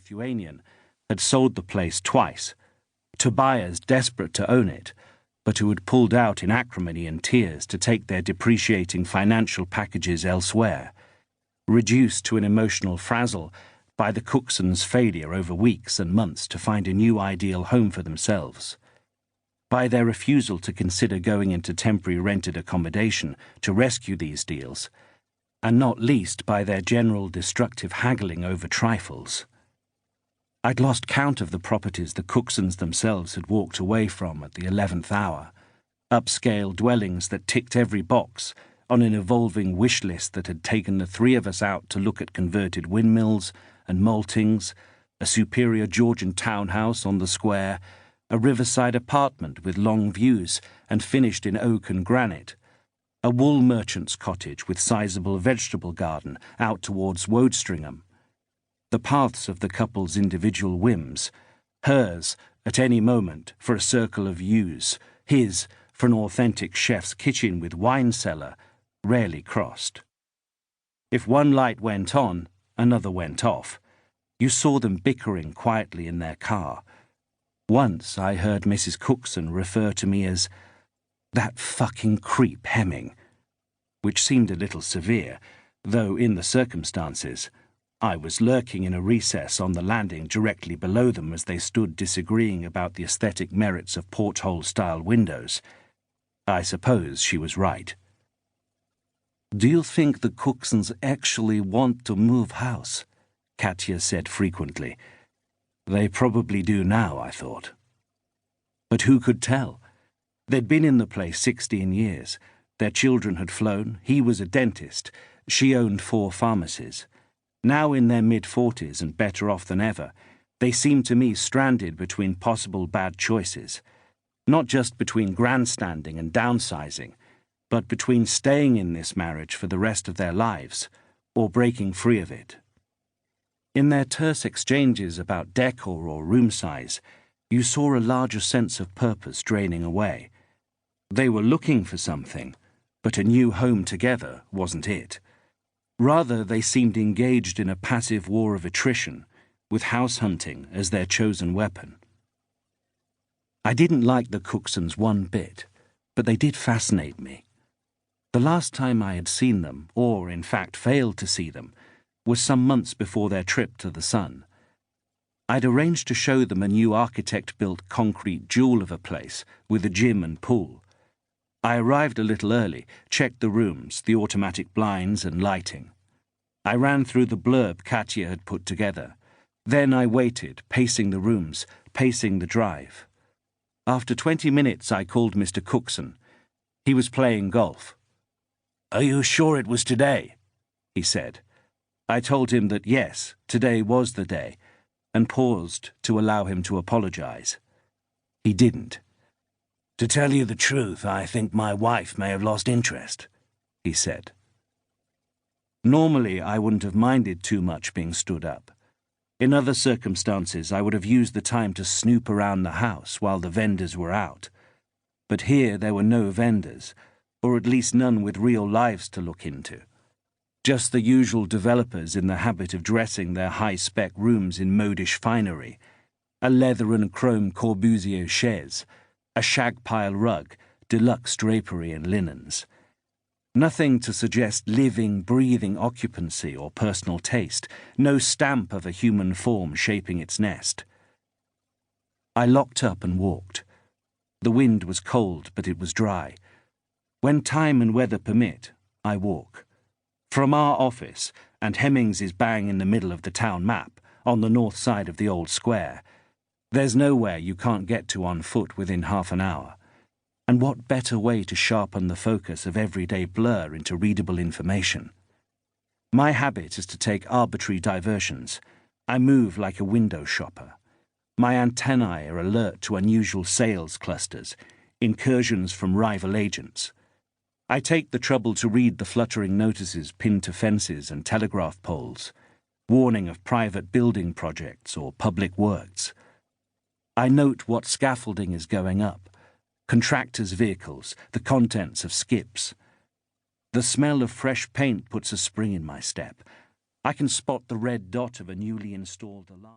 Lithuanian, had sold the place twice, to buyers desperate to own it, but who had pulled out in acrimony and tears to take their depreciating financial packages elsewhere, reduced to an emotional frazzle by the Cooksons' failure over weeks and months to find a new ideal home for themselves, by their refusal to consider going into temporary rented accommodation to rescue these deals, and not least by their general destructive haggling over trifles. I'd lost count of the properties the Cooksons themselves had walked away from at the 11th hour, upscale dwellings that ticked every box on an evolving wish list that had taken the three of us out to look at converted windmills and maltings, a superior Georgian townhouse on the square, a riverside apartment with long views and finished in oak and granite, a wool merchant's cottage with sizable vegetable garden out towards Woadstringham, the paths of the couple's individual whims, hers, at any moment, for a circle of views, his, for an authentic chef's kitchen with wine cellar, rarely crossed. If one light went on, another went off. You saw them bickering quietly in their car. Once I heard Mrs. Cookson refer to me as "that fucking creep Hemming," which seemed a little severe, though in the circumstances I was lurking in a recess on the landing directly below them as they stood disagreeing about the aesthetic merits of porthole-style windows. I suppose she was right. "Do you think the Cooksons actually want to move house?" Katya said frequently. They probably do now, I thought. But who could tell? They'd been in the place 16 years. Their children had flown. He was a dentist. She owned 4 pharmacies. Now in their mid-40s and better off than ever, they seemed to me stranded between possible bad choices. Not just between grandstanding and downsizing, but between staying in this marriage for the rest of their lives or breaking free of it. In their terse exchanges about decor or room size, you saw a larger sense of purpose draining away. They were looking for something, but a new home together wasn't it. Rather, they seemed engaged in a passive war of attrition, with house hunting as their chosen weapon. I didn't like the Cooksons one bit, but they did fascinate me. The last time I had seen them, or in fact failed to see them, was some months before their trip to the Sun. I'd arranged to show them a new architect-built concrete jewel of a place with a gym and pool. I arrived a little early, checked the rooms, the automatic blinds and lighting. I ran through the blurb Katya had put together. Then I waited, pacing the rooms, pacing the drive. After 20 minutes I called Mr. Cookson. He was playing golf. "Are you sure it was today?" he said. I told him that yes, today was the day, and paused to allow him to apologize. He didn't. "To tell you the truth, I think my wife may have lost interest," he said. Normally, I wouldn't have minded too much being stood up. In other circumstances, I would have used the time to snoop around the house while the vendors were out. But here there were no vendors, or at least none with real lives to look into. Just the usual developers in the habit of dressing their high-spec rooms in modish finery, a leather and chrome Corbusier chaise, a shag pile rug, deluxe drapery and linens. Nothing to suggest living, breathing occupancy or personal taste, no stamp of a human form shaping its nest. I locked up and walked. The wind was cold, but it was dry. When time and weather permit, I walk. From our office, and Hemmings is bang in the middle of the town map, on the north side of the old square, there's nowhere you can't get to on foot within half an hour. And what better way to sharpen the focus of everyday blur into readable information? My habit is to take arbitrary diversions. I move like a window shopper. My antennae are alert to unusual sales clusters, incursions from rival agents. I take the trouble to read the fluttering notices pinned to fences and telegraph poles, warning of private building projects or public works. I note what scaffolding is going up, contractors' vehicles, the contents of skips. The smell of fresh paint puts a spring in my step. I can spot the red dot of a newly installed alarm.